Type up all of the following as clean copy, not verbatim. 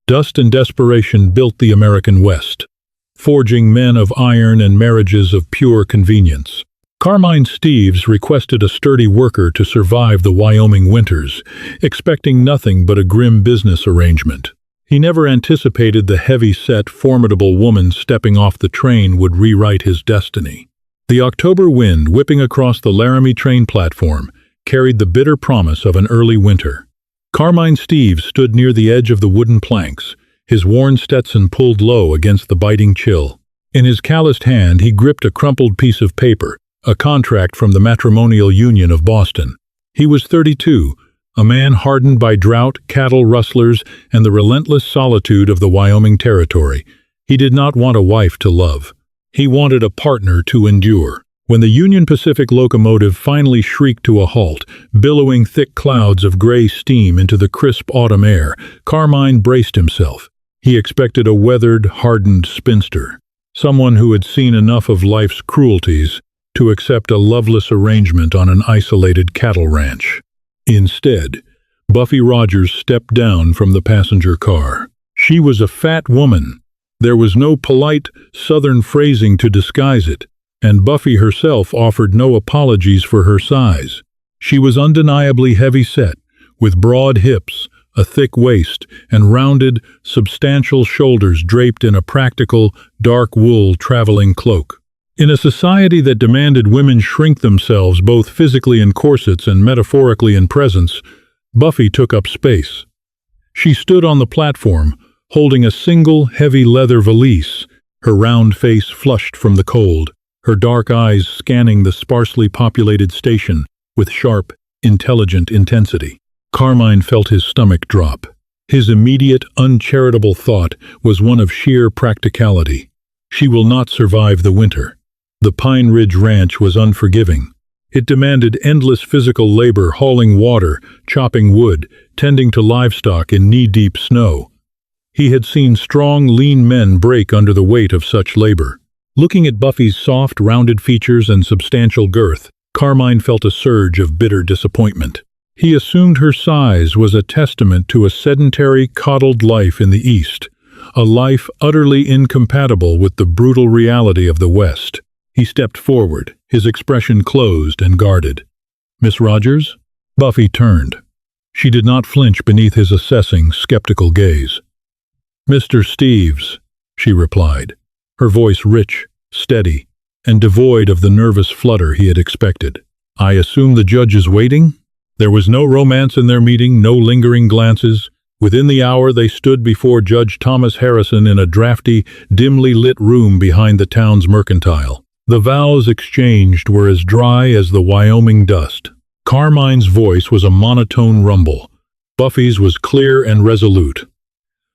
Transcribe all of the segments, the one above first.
Dust and desperation built the American West, forging men of iron and marriages of pure convenience. Carmine Steeves requested a sturdy worker to survive the Wyoming winters, expecting nothing but a grim business arrangement. He never anticipated the heavy-set, formidable woman stepping off the train would rewrite his destiny. The October wind whipping across the Laramie train platform carried the bitter promise of an early winter. Carmine Steeves stood near the edge of the wooden planks, his worn Stetson pulled low against the biting chill. In his calloused hand he gripped a crumpled piece of paper, a contract from the Matrimonial Union of Boston. He was 32, a man hardened by drought, cattle rustlers, and the relentless solitude of the Wyoming Territory. He did not want a wife to love. He wanted a partner to endure. When the Union Pacific locomotive finally shrieked to a halt, billowing thick clouds of gray steam into the crisp autumn air, Carmine braced himself. He expected a weathered, hardened spinster, someone who had seen enough of life's cruelties to accept a loveless arrangement on an isolated cattle ranch. Instead, Buffy Rogers stepped down from the passenger car. She was a fat woman. There was no polite Southern phrasing to disguise it, and Buffy herself offered no apologies for her size. She was undeniably heavy-set, with broad hips, a thick waist, and rounded, substantial shoulders draped in a practical, dark wool traveling cloak. In a society that demanded women shrink themselves both physically in corsets and metaphorically in presence, Buffy took up space. She stood on the platform, holding a single, heavy leather valise, her round face flushed from the cold, her dark eyes scanning the sparsely populated station with sharp, intelligent intensity. Carmine felt his stomach drop. His immediate, uncharitable thought was one of sheer practicality. She will not survive the winter. The Pine Ridge Ranch was unforgiving. It demanded endless physical labor hauling water, chopping wood, tending to livestock in knee-deep snow. He had seen strong, lean men break under the weight of such labor. Looking at Buffy's soft, rounded features and substantial girth, Carmine felt a surge of bitter disappointment. He assumed her size was a testament to a sedentary, coddled life in the East, a life utterly incompatible with the brutal reality of the West. He stepped forward, his expression closed and guarded. "Miss Rogers?" Buffy turned. She did not flinch beneath his assessing, skeptical gaze. "Mr. Steeves," she replied, her voice rich, steady, and devoid of the nervous flutter he had expected. "I assume the judge is waiting?" There was no romance in their meeting, no lingering glances. Within the hour they stood before Judge Thomas Harrison in a drafty, dimly lit room behind the town's mercantile. The vows exchanged were as dry as the Wyoming dust. Carmine's voice was a monotone rumble. Buffy's was clear and resolute.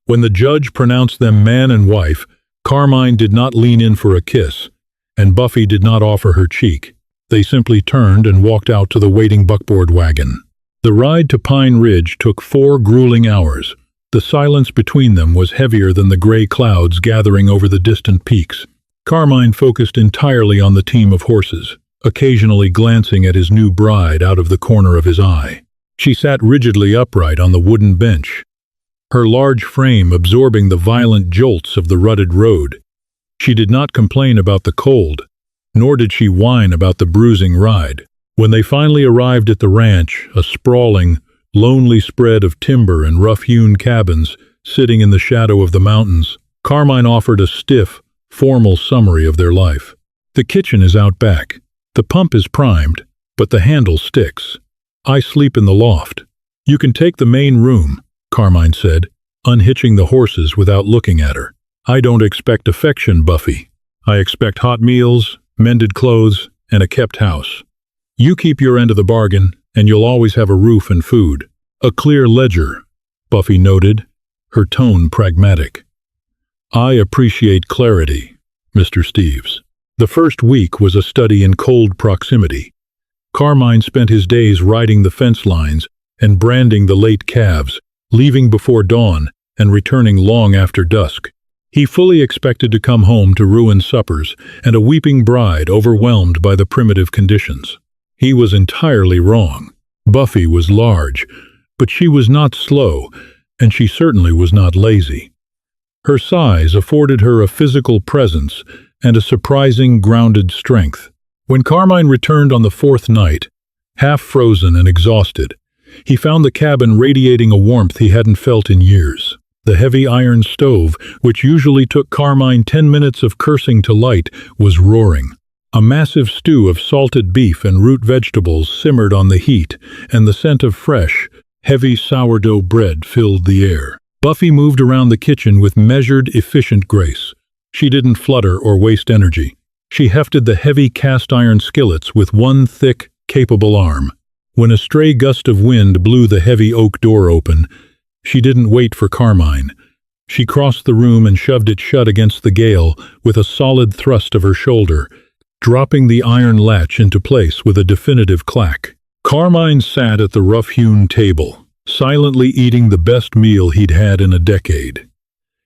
When the judge pronounced them man and wife, Carmine did not lean in for a kiss, and Buffy did not offer her cheek. They simply turned and walked out to the waiting buckboard wagon. The ride to Pine Ridge took 4 grueling hours. The silence between them was heavier than the gray clouds gathering over the distant peaks. Carmine focused entirely on the team of horses, occasionally glancing at his new bride out of the corner of his eye. She sat rigidly upright on the wooden bench, her large frame absorbing the violent jolts of the rutted road. She did not complain about the cold, nor did she whine about the bruising ride. When they finally arrived at the ranch, a sprawling, lonely spread of timber and rough-hewn cabins sitting in the shadow of the mountains, Carmine offered a stiff, formal summary of their life. "The kitchen is out back. The pump is primed, but the handle sticks. I sleep in the loft. You can take the main room," Carmine said, unhitching the horses without looking at her. "I don't expect affection, Buffy. I expect hot meals, mended clothes, and a kept house. You keep your end of the bargain, and you'll always have a roof and food." "A clear ledger," Buffy noted, her tone pragmatic. "I appreciate clarity, Mr. Steeves." The first week was a study in cold proximity. Carmine spent his days riding the fence lines and branding the late calves, leaving before dawn and returning long after dusk. He fully expected to come home to ruined suppers and a weeping bride overwhelmed by the primitive conditions. He was entirely wrong. Buffy was large, but she was not slow, and she certainly was not lazy. Her size afforded her a physical presence and a surprising grounded strength. When Carmine returned on the fourth night, half frozen and exhausted, he found the cabin radiating a warmth he hadn't felt in years. The heavy iron stove, which usually took Carmine 10 minutes of cursing to light, was roaring. A massive stew of salted beef and root vegetables simmered on the heat, and the scent of fresh, heavy sourdough bread filled the air. Buffy moved around the kitchen with measured, efficient grace. She didn't flutter or waste energy. She hefted the heavy cast-iron skillets with one thick, capable arm. When a stray gust of wind blew the heavy oak door open, she didn't wait for Carmine. She crossed the room and shoved it shut against the gale with a solid thrust of her shoulder, dropping the iron latch into place with a definitive clack. Carmine sat at the rough-hewn table, silently eating the best meal he'd had in a decade.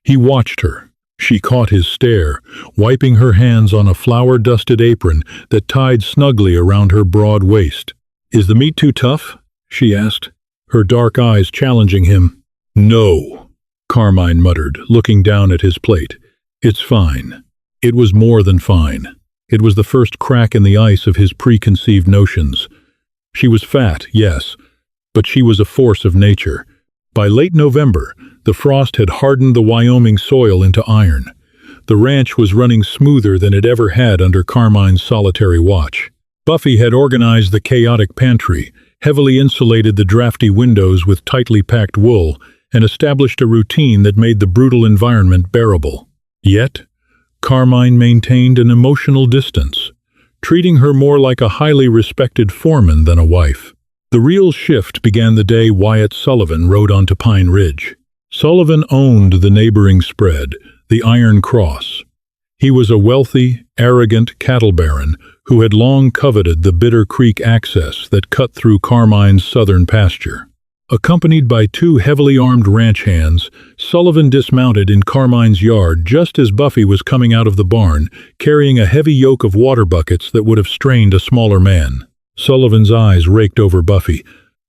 He watched her. She caught his stare, wiping her hands on a flour-dusted apron that tied snugly around her broad waist. "Is the meat too tough?" she asked, her dark eyes challenging him. "No," Carmine muttered, looking down at his plate. "It's fine." It was more than fine. It was the first crack in the ice of his preconceived notions. She was fat, yes, but she was a force of nature. By late November, the frost had hardened the Wyoming soil into iron. The ranch was running smoother than it ever had under Carmine's solitary watch. Buffy had organized the chaotic pantry, heavily insulated the drafty windows with tightly packed wool, and established a routine that made the brutal environment bearable. Yet, Carmine maintained an emotional distance, treating her more like a highly respected foreman than a wife. The real shift began the day Wyatt Sullivan rode onto Pine Ridge. Sullivan owned the neighboring spread, the Iron Cross. He was a wealthy, arrogant cattle baron who had long coveted the Bitter Creek access that cut through Carmine's southern pasture. Accompanied by two heavily armed ranch hands, Sullivan dismounted in Carmine's yard just as Buffy was coming out of the barn, carrying a heavy yoke of water buckets that would have strained a smaller man. Sullivan's eyes raked over Buffy,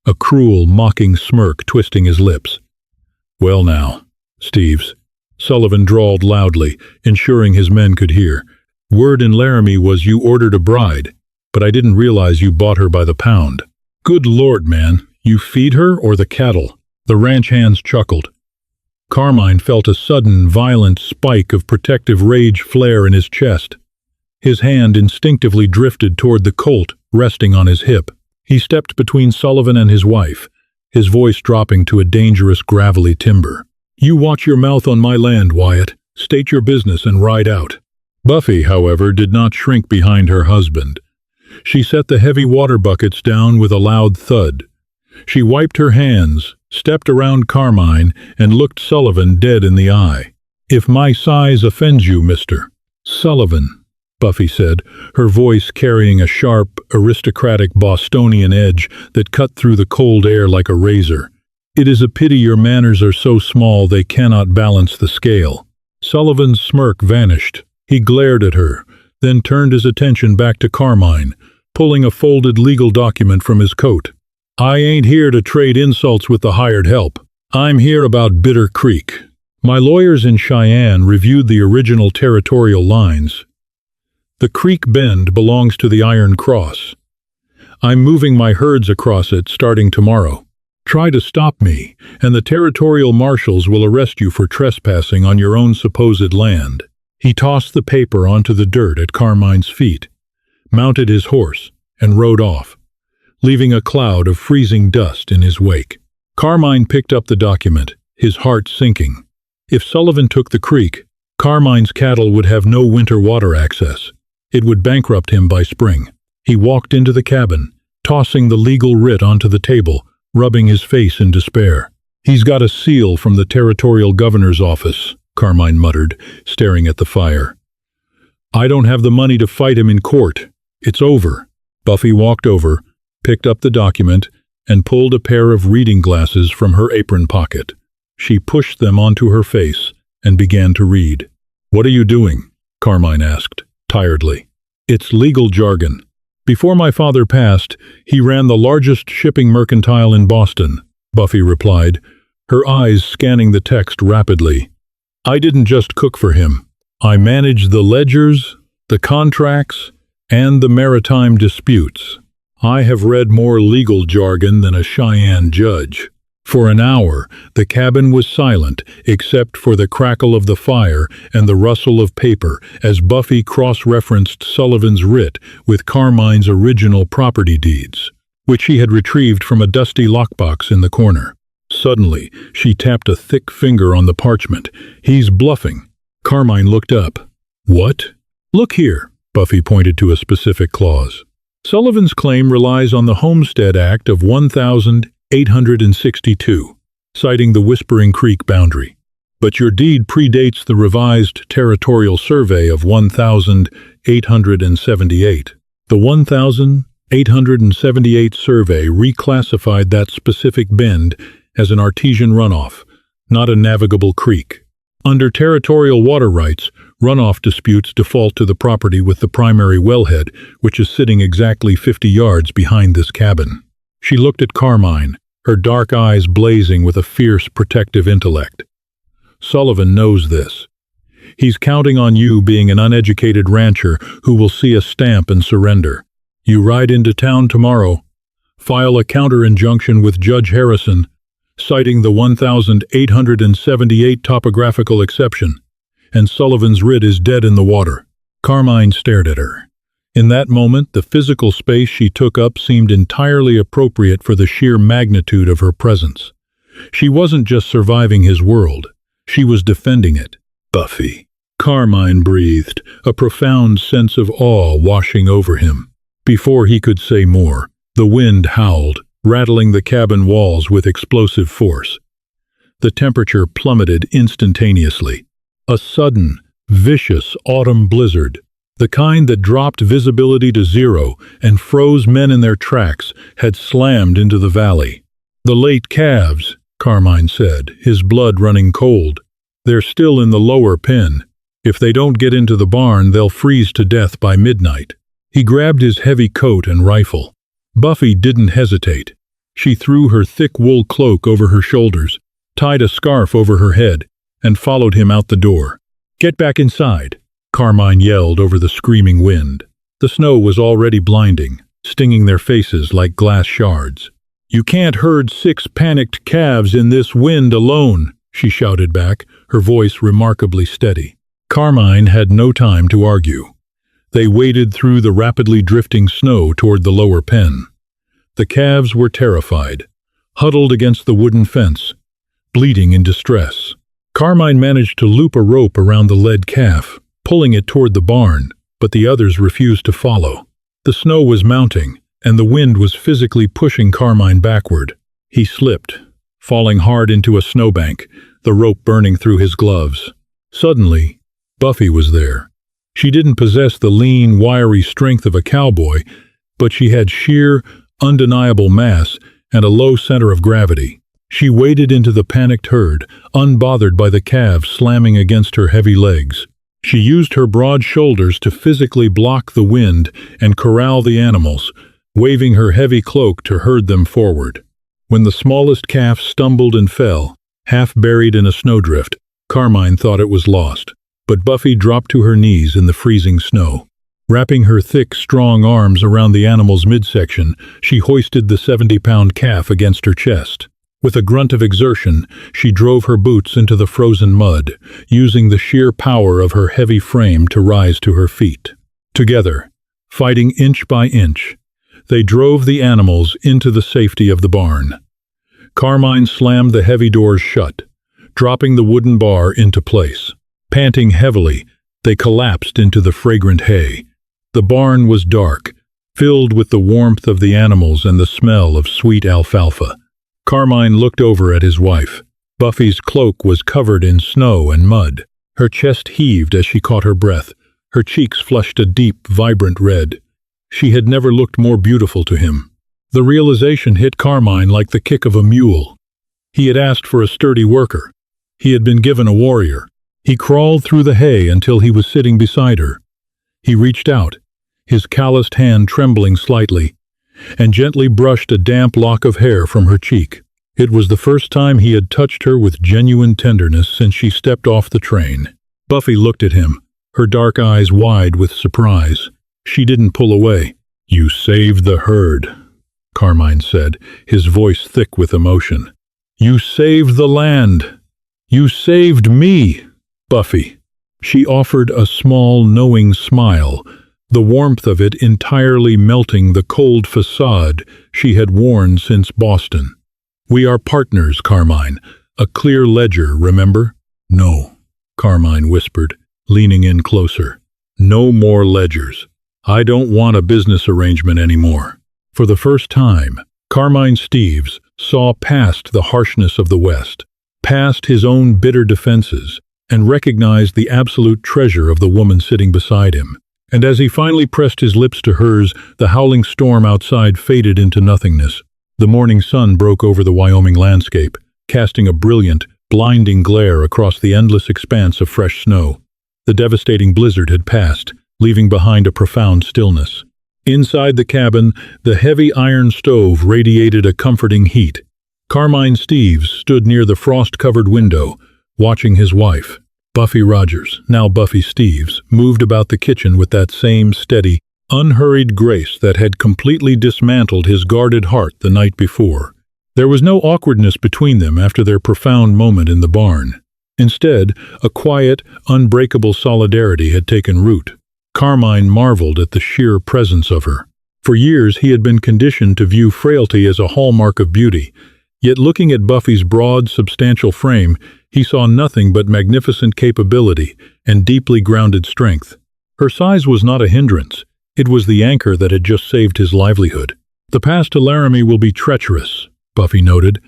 a cruel, mocking smirk twisting his lips. "Well now, Steves," Sullivan drawled loudly, ensuring his men could hear. "Word in Laramie was you ordered a bride, but I didn't realize you bought her by the pound." "Good Lord, man, you feed her or the cattle?" The ranch hands chuckled. Carmine felt a sudden, violent spike of protective rage flare in his chest. His hand instinctively drifted toward the colt resting on his hip. He stepped between Sullivan and his wife, his voice dropping to a dangerous gravelly timbre. "You watch your mouth on my land, Wyatt. State your business and ride out." Buffy, however, did not shrink behind her husband. She set the heavy water buckets down with a loud thud. She wiped her hands, stepped around Carmine, and looked Sullivan dead in the eye. "If my size offends you, Mr. Sullivan," Buffy said, her voice carrying a sharp, aristocratic Bostonian edge that cut through the cold air like a razor, "it is a pity your manners are so small they cannot balance the scale." Sullivan's smirk vanished. He glared at her, then turned his attention back to Carmine, pulling a folded legal document from his coat. "I ain't here to trade insults with the hired help. I'm here about Bitter Creek. My lawyers in Cheyenne reviewed the original territorial lines. The creek bend belongs to the Iron Cross. I'm moving my herds across it starting tomorrow. Try to stop me, and the territorial marshals will arrest you for trespassing on your own supposed land." He tossed the paper onto the dirt at Carmine's feet, mounted his horse, and rode off, leaving a cloud of freezing dust in his wake. Carmine picked up the document, his heart sinking. If Sullivan took the creek, Carmine's cattle would have no winter water access. It would bankrupt him by spring. He walked into the cabin, tossing the legal writ onto the table, rubbing his face in despair. "He's got a seal from the territorial governor's office," Carmine muttered, staring at the fire. "I don't have the money to fight him in court. It's over." Buffy walked over, picked up the document, and pulled a pair of reading glasses from her apron pocket. She pushed them onto her face and began to read. "What are you doing?" Carmine asked, tiredly. "It's legal jargon. Before my father passed, he ran the largest shipping mercantile in Boston," Buffy replied, her eyes scanning the text rapidly. "I didn't just cook for him. I managed the ledgers, the contracts, and the maritime disputes. I have read more legal jargon than a Cheyenne judge." For an hour, the cabin was silent except for the crackle of the fire and the rustle of paper as Buffy cross-referenced Sullivan's writ with Carmine's original property deeds, which she had retrieved from a dusty lockbox in the corner. Suddenly, she tapped a thick finger on the parchment. "He's bluffing." Carmine looked up. "What?" "Look here," Buffy pointed to a specific clause. "Sullivan's claim relies on the Homestead Act of 1862, citing the Whispering Creek boundary. But your deed predates the revised territorial survey of 1878. The 1878 survey reclassified that specific bend as an artesian runoff, not a navigable creek. Under territorial water rights, runoff disputes default to the property with the primary wellhead, which is sitting exactly 50 yards behind this cabin." She looked at Carmine, her dark eyes blazing with a fierce, protective intellect. "Sullivan knows this. He's counting on you being an uneducated rancher who will see a stamp and surrender. You ride into town tomorrow, file a counter-injunction with Judge Harrison, citing the 1878 topographical exception, and Sullivan's writ is dead in the water." Carmine stared at her. In that moment, the physical space she took up seemed entirely appropriate for the sheer magnitude of her presence. She wasn't just surviving his world, she was defending it. "Buffy," Carmine breathed, a profound sense of awe washing over him. Before he could say more, the wind howled, rattling the cabin walls with explosive force. The temperature plummeted instantaneously. A sudden, vicious autumn blizzard, the kind that dropped visibility to zero and froze men in their tracks, had slammed into the valley. "The late calves," Carmine said, his blood running cold. "They're still in the lower pen. If they don't get into the barn, they'll freeze to death by midnight." He grabbed his heavy coat and rifle. Buffy didn't hesitate. She threw her thick wool cloak over her shoulders, tied a scarf over her head, and followed him out the door. "Get back inside," Carmine yelled over the screaming wind. The snow was already blinding, stinging their faces like glass shards. "You can't herd 6 panicked calves in this wind alone," she shouted back, her voice remarkably steady. Carmine had no time to argue. They waded through the rapidly drifting snow toward the lower pen. The calves were terrified, huddled against the wooden fence, bleating in distress. Carmine managed to loop a rope around the led calf, pulling it toward the barn, but the others refused to follow. The snow was mounting, and the wind was physically pushing Carmine backward. He slipped, falling hard into a snowbank, the rope burning through his gloves. Suddenly, Buffy was there. She didn't possess the lean, wiry strength of a cowboy, but she had sheer, undeniable mass and a low center of gravity. She waded into the panicked herd, unbothered by the calves slamming against her heavy legs. She used her broad shoulders to physically block the wind and corral the animals, waving her heavy cloak to herd them forward. When the smallest calf stumbled and fell, half buried in a snowdrift, Carmine thought it was lost. But Buffy dropped to her knees in the freezing snow. Wrapping her thick, strong arms around the animal's midsection, she hoisted the 70-pound calf against her chest. With a grunt of exertion, she drove her boots into the frozen mud, using the sheer power of her heavy frame to rise to her feet. Together, fighting inch by inch, they drove the animals into the safety of the barn. Carmine slammed the heavy doors shut, dropping the wooden bar into place. Panting heavily, they collapsed into the fragrant hay. The barn was dark, filled with the warmth of the animals and the smell of sweet alfalfa. Carmine looked over at his wife. Buffy's cloak was covered in snow and mud. Her chest heaved as she caught her breath. Her cheeks flushed a deep, vibrant red. She had never looked more beautiful to him. The realization hit Carmine like the kick of a mule. He had asked for a sturdy worker. He had been given a warrior. He crawled through the hay until he was sitting beside her. He reached out, his calloused hand trembling slightly, and gently brushed a damp lock of hair from her cheek. It was the first time he had touched her with genuine tenderness since she stepped off the train. Buffy looked at him, her dark eyes wide with surprise. She didn't pull away. "You saved the herd," Carmine said, his voice thick with emotion. "You saved the land. You saved me, Buffy." She offered a small, knowing smile, the warmth of it entirely melting the cold facade she had worn since Boston. "We are partners, Carmine. A clear ledger, remember?" "No," Carmine whispered, leaning in closer. "No more ledgers. I don't want a business arrangement anymore." For the first time, Carmine Steeves saw past the harshness of the West, past his own bitter defenses, and recognized the absolute treasure of the woman sitting beside him. And as he finally pressed his lips to hers, the howling storm outside faded into nothingness. The morning sun broke over the Wyoming landscape, casting a brilliant, blinding glare across the endless expanse of fresh snow. The devastating blizzard had passed, leaving behind a profound stillness. Inside the cabin, the heavy iron stove radiated a comforting heat. Carmine Steeves stood near the frost-covered window, watching his wife. Buffy Rogers, now Buffy Steeves, moved about the kitchen with that same steady, unhurried grace that had completely dismantled his guarded heart the night before. There was no awkwardness between them after their profound moment in the barn. Instead, a quiet, unbreakable solidarity had taken root. Carmine marveled at the sheer presence of her. For years he had been conditioned to view frailty as a hallmark of beauty, yet looking at Buffy's broad, substantial frame, he saw nothing but magnificent capability and deeply grounded strength. Her size was not a hindrance. It was the anchor that had just saved his livelihood. "The path to Laramie will be treacherous," Buffy noted,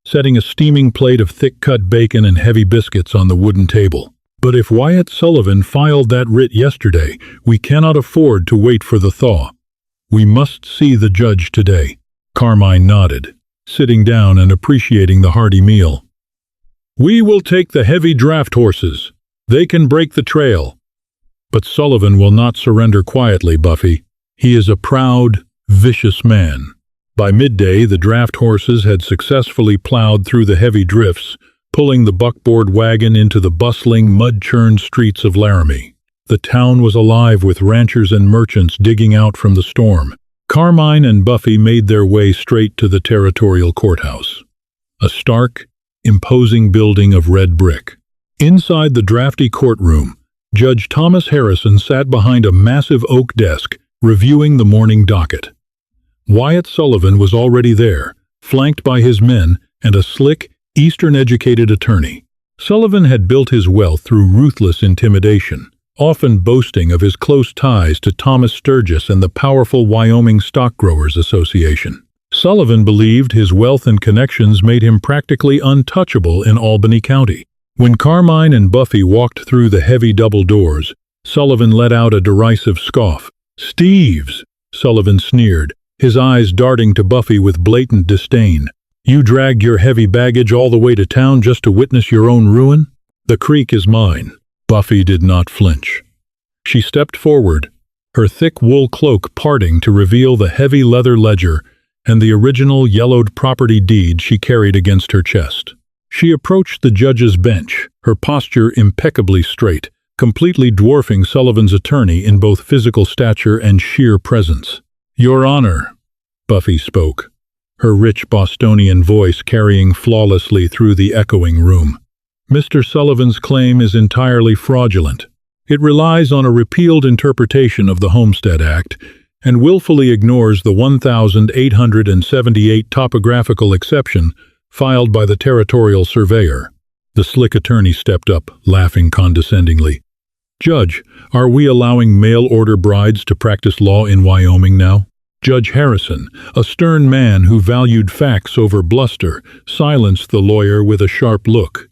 setting a steaming plate of thick-cut bacon and heavy biscuits on the wooden table. "But if Wyatt Sullivan filed that writ yesterday, we cannot afford to wait for the thaw. We must see the judge today." Carmine nodded, sitting down and appreciating the hearty meal. "We will take the heavy draft horses. They can break the trail. But Sullivan will not surrender quietly, Buffy. He is a proud, vicious man." By midday, the draft horses had successfully plowed through the heavy drifts, pulling the buckboard wagon into the bustling, mud-churned streets of Laramie. The town was alive with ranchers and merchants digging out from the storm. Carmine and Buffy made their way straight to the territorial courthouse, a stark, imposing building of red brick. Inside the drafty courtroom, Judge Thomas Harrison sat behind a massive oak desk, reviewing the morning docket. Wyatt Sullivan was already there, flanked by his men and a slick, Eastern-educated attorney. Sullivan had built his wealth through ruthless intimidation, often boasting of his close ties to Thomas Sturgis and the powerful Wyoming Stock Growers Association. Sullivan believed his wealth and connections made him practically untouchable in Albany County. When Carmine and Buffy walked through the heavy double doors, Sullivan let out a derisive scoff. "Steeves," Sullivan sneered, his eyes darting to Buffy with blatant disdain. "You dragged your heavy baggage all the way to town just to witness your own ruin? The creek is mine." Buffy did not flinch. She stepped forward, her thick wool cloak parting to reveal the heavy leather ledger and the original yellowed property deed she carried against her chest. She approached the judge's bench, her posture impeccably straight, completely dwarfing Sullivan's attorney in both physical stature and sheer presence. "Your Honor," Buffy spoke, her rich Bostonian voice carrying flawlessly through the echoing room. "Mr. Sullivan's claim is entirely fraudulent. It relies on a repealed interpretation of the Homestead Act and willfully ignores the 1,878 topographical exception filed by the territorial surveyor." The slick attorney stepped up, laughing condescendingly. "Judge, are we allowing mail-order brides to practice law in Wyoming now?" Judge Harrison, a stern man who valued facts over bluster, silenced the lawyer with a sharp look.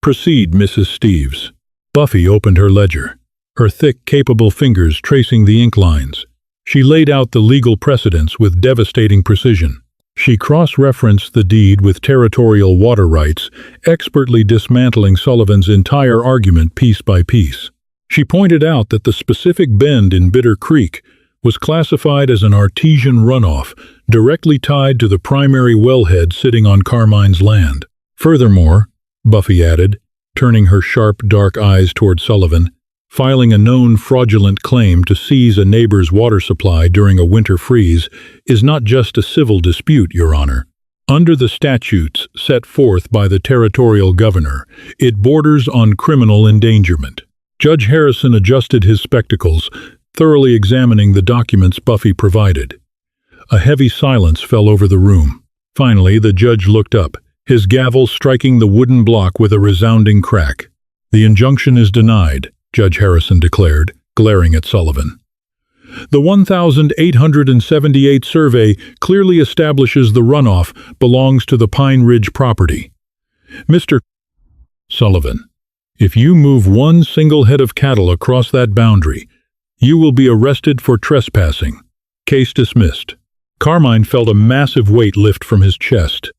"Proceed, Mrs. Steeves." Buffy opened her ledger, her thick, capable fingers tracing the ink lines. She laid out the legal precedents with devastating precision. She cross-referenced the deed with territorial water rights, expertly dismantling Sullivan's entire argument piece by piece. She pointed out that the specific bend in Bitter Creek was classified as an artesian runoff, directly tied to the primary wellhead sitting on Carmine's land. Furthermore, Buffy added, turning her sharp, dark eyes toward Sullivan, filing a known fraudulent claim to seize a neighbor's water supply during a winter freeze is not just a civil dispute, Your Honor. Under the statutes set forth by the territorial governor, it borders on criminal endangerment. Judge Harrison adjusted his spectacles, thoroughly examining the documents Buffy provided. A heavy silence fell over the room. Finally, the judge looked up, his gavel striking the wooden block with a resounding crack. "The injunction is denied," Judge Harrison declared, glaring at Sullivan. "The 1878 survey clearly establishes the runoff belongs to the Pine Ridge property. Mr. Sullivan, if you move one single head of cattle across that boundary, you will be arrested for trespassing. Case dismissed." Carmine felt a massive weight lift from his chest.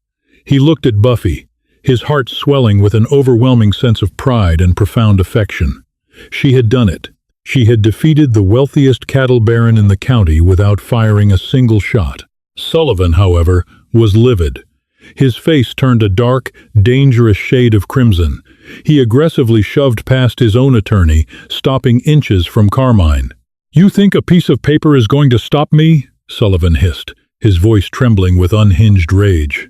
He looked at Buffy, his heart swelling with an overwhelming sense of pride and profound affection. She had done it. She had defeated the wealthiest cattle baron in the county without firing a single shot. Sullivan, however, was livid. His face turned a dark, dangerous shade of crimson. He aggressively shoved past his own attorney, stopping inches from Carmine. "You think a piece of paper is going to stop me?" Sullivan hissed, his voice trembling with unhinged rage.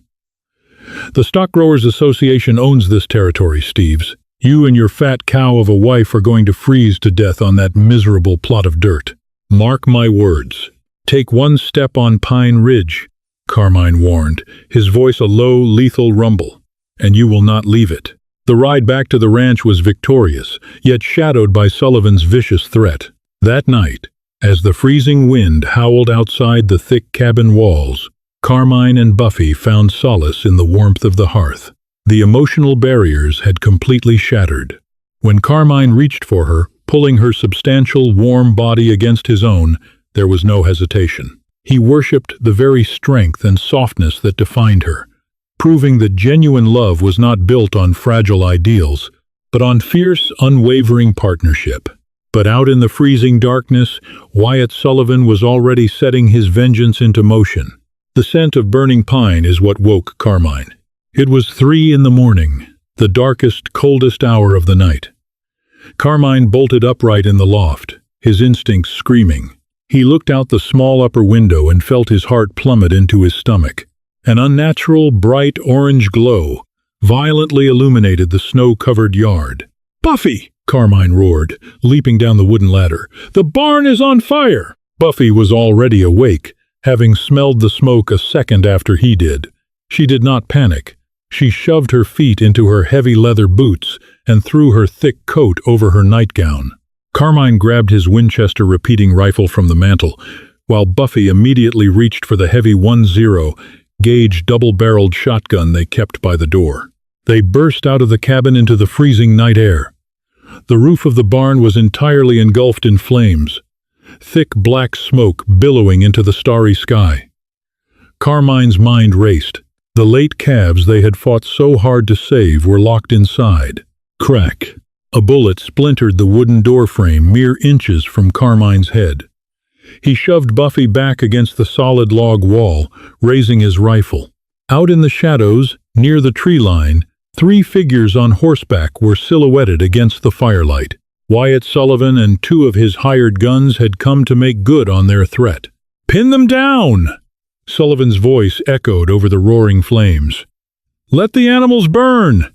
"The Stock Growers Association owns this territory, Steves. You and your fat cow of a wife are going to freeze to death on that miserable plot of dirt. Mark my words. Take one step on Pine Ridge," Carmine warned, his voice a low, lethal rumble, "and you will not leave it." The ride back to the ranch was victorious, yet shadowed by Sullivan's vicious threat. That night, as the freezing wind howled outside the thick cabin walls, Carmine and Buffy found solace in the warmth of the hearth. The emotional barriers had completely shattered. When Carmine reached for her, pulling her substantial, warm body against his own, there was no hesitation. He worshipped the very strength and softness that defined her, proving that genuine love was not built on fragile ideals, but on fierce, unwavering partnership. But out in the freezing darkness, Wyatt Sullivan was already setting his vengeance into motion. The scent of burning pine is what woke Carmine. It was 3 a.m, the darkest, coldest hour of the night. Carmine bolted upright in the loft, his instincts screaming. He looked out the small upper window and felt his heart plummet into his stomach. An unnatural, bright orange glow violently illuminated the snow-covered yard. "Buffy!" Carmine roared, leaping down the wooden ladder. "The barn is on fire!" Buffy was already awake, having smelled the smoke a second after he did. She did not panic. She shoved her feet into her heavy leather boots and threw her thick coat over her nightgown. Carmine grabbed his Winchester repeating rifle from the mantel, while Buffy immediately reached for the heavy 10-gauge double-barreled shotgun they kept by the door. They burst out of the cabin into the freezing night air. The roof of the barn was entirely engulfed in flames, thick black smoke billowing into the starry sky. Carmine's mind raced. The late calves they had fought so hard to save were locked inside. Crack! A bullet splintered the wooden doorframe mere inches from Carmine's head. He shoved Buffy back against the solid log wall, raising his rifle. Out in the shadows, near the tree line, 3 figures on horseback were silhouetted against the firelight. Wyatt Sullivan and 2 of his hired guns had come to make good on their threat. "Pin them down!" Sullivan's voice echoed over the roaring flames. "Let the animals burn!"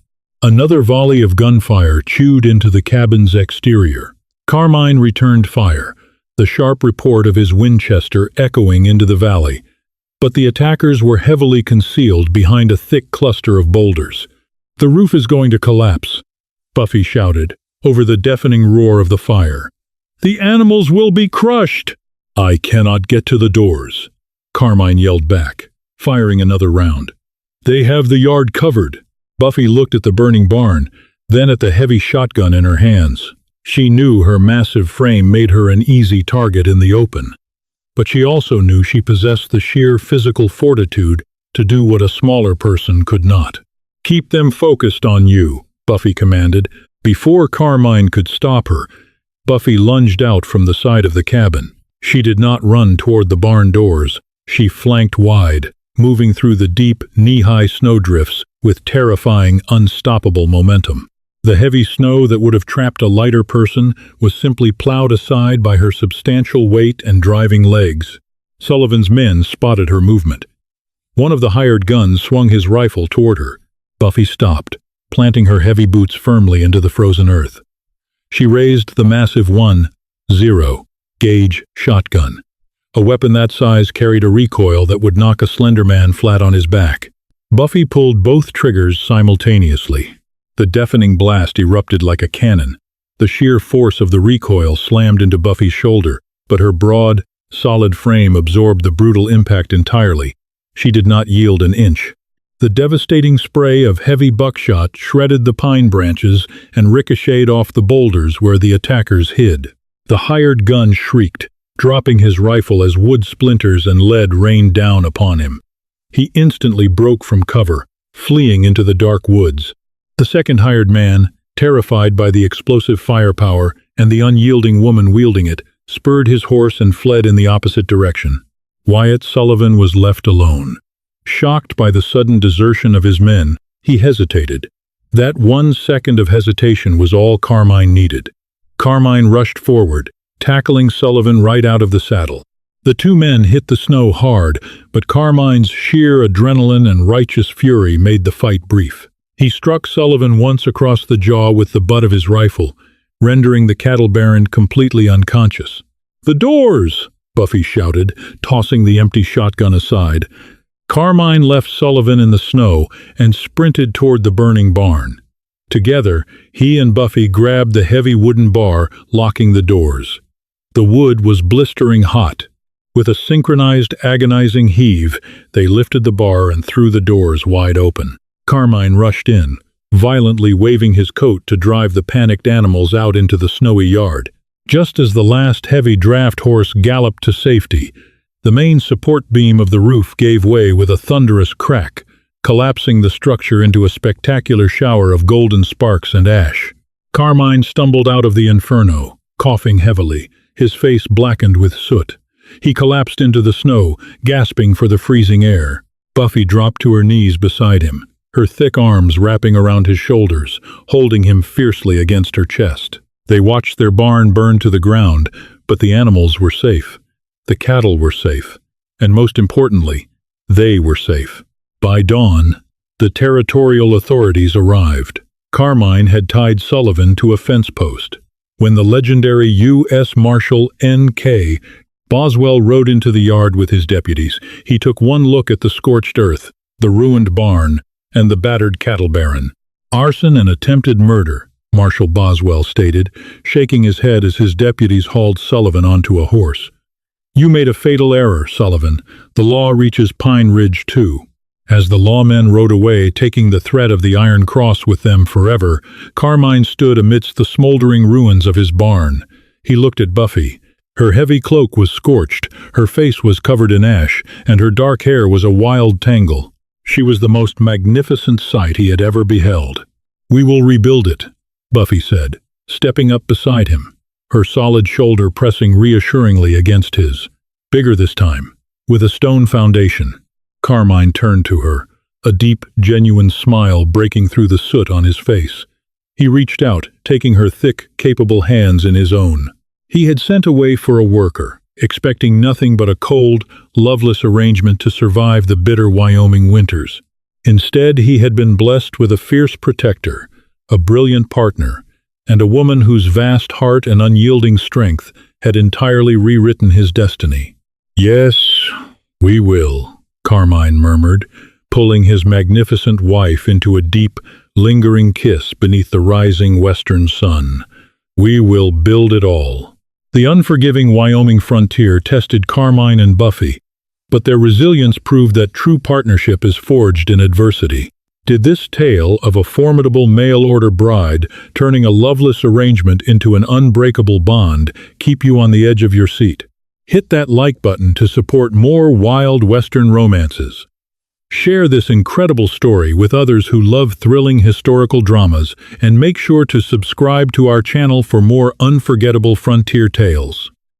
Another volley of gunfire chewed into the cabin's exterior. Carmine returned fire, the sharp report of his Winchester echoing into the valley. But the attackers were heavily concealed behind a thick cluster of boulders. "The roof is going to collapse," Buffy shouted, over the deafening roar of the fire. "The animals will be crushed!" "I cannot get to the doors," Carmine yelled back, firing another round. "They have the yard covered." Buffy looked at the burning barn, then at the heavy shotgun in her hands. She knew her massive frame made her an easy target in the open. But she also knew she possessed the sheer physical fortitude to do what a smaller person could not. "Keep them focused on you," Buffy commanded. Before Carmine could stop her, Buffy lunged out from the side of the cabin. She did not run toward the barn doors. She flanked wide, moving through the deep, knee-high snowdrifts with terrifying, unstoppable momentum. The heavy snow that would have trapped a lighter person was simply plowed aside by her substantial weight and driving legs. Sullivan's men spotted her movement. One of the hired guns swung his rifle toward her. Buffy stopped, planting her heavy boots firmly into the frozen earth. She raised the massive .1.0 gauge shotgun. A weapon that size carried a recoil that would knock a slender man flat on his back. Buffy pulled both triggers simultaneously. The deafening blast erupted like a cannon. The sheer force of the recoil slammed into Buffy's shoulder, but her broad, solid frame absorbed the brutal impact entirely. She did not yield an inch. The devastating spray of heavy buckshot shredded the pine branches and ricocheted off the boulders where the attackers hid. The hired gun shrieked, dropping his rifle as wood splinters and lead rained down upon him. He instantly broke from cover, fleeing into the dark woods. The second hired man, terrified by the explosive firepower and the unyielding woman wielding it, spurred his horse and fled in the opposite direction. Wyatt Sullivan was left alone. Shocked by the sudden desertion of his men, he hesitated. That 1 second of hesitation was all Carmine needed. Carmine rushed forward, tackling Sullivan right out of the saddle. The two men hit the snow hard, but Carmine's sheer adrenaline and righteous fury made the fight brief. He struck Sullivan once across the jaw with the butt of his rifle, rendering the cattle baron completely unconscious. "The doors!" Buffy shouted, tossing the empty shotgun aside. Carmine left Sullivan in the snow and sprinted toward the burning barn. Together, he and Buffy grabbed the heavy wooden bar, locking the doors. The wood was blistering hot. With a synchronized, agonizing heave, they lifted the bar and threw the doors wide open. Carmine rushed in, violently waving his coat to drive the panicked animals out into the snowy yard. Just as the last heavy draft horse galloped to safety, the main support beam of the roof gave way with a thunderous crack, collapsing the structure into a spectacular shower of golden sparks and ash. Carmine stumbled out of the inferno, coughing heavily, his face blackened with soot. He collapsed into the snow, gasping for the freezing air. Buffy dropped to her knees beside him, her thick arms wrapping around his shoulders, holding him fiercely against her chest. They watched their barn burn to the ground, but the animals were safe. The cattle were safe. And most importantly, they were safe. By dawn, the territorial authorities arrived. Carmine had tied Sullivan to a fence post. When the legendary U.S. Marshal N.K. Boswell rode into the yard with his deputies, he took one look at the scorched earth, the ruined barn, and the battered cattle baron. "Arson and attempted murder," Marshal Boswell stated, shaking his head as his deputies hauled Sullivan onto a horse. "You made a fatal error, Sullivan. The law reaches Pine Ridge, too." As the lawmen rode away, taking the threat of the Iron Cross with them forever, Carmine stood amidst the smoldering ruins of his barn. He looked at Buffy. Her heavy cloak was scorched, her face was covered in ash, and her dark hair was a wild tangle. She was the most magnificent sight he had ever beheld. "We will rebuild it," Buffy said, stepping up beside him, her solid shoulder pressing reassuringly against his. "Bigger this time, with a stone foundation." Carmine turned to her, a deep, genuine smile breaking through the soot on his face. He reached out, taking her thick, capable hands in his own. He had sent away for a worker, expecting nothing but a cold, loveless arrangement to survive the bitter Wyoming winters. Instead, he had been blessed with a fierce protector, a brilliant partner, and a woman whose vast heart and unyielding strength had entirely rewritten his destiny. "Yes, we will," Carmine murmured, pulling his magnificent wife into a deep, lingering kiss beneath the rising western sun. "We will build it all." The unforgiving Wyoming frontier tested Carmine and Buffy, but their resilience proved that true partnership is forged in adversity. Did this tale of a formidable mail-order bride turning a loveless arrangement into an unbreakable bond keep you on the edge of your seat? Hit that like button to support more wild Western romances. Share this incredible story with others who love thrilling historical dramas, and make sure to subscribe to our channel for more unforgettable frontier tales.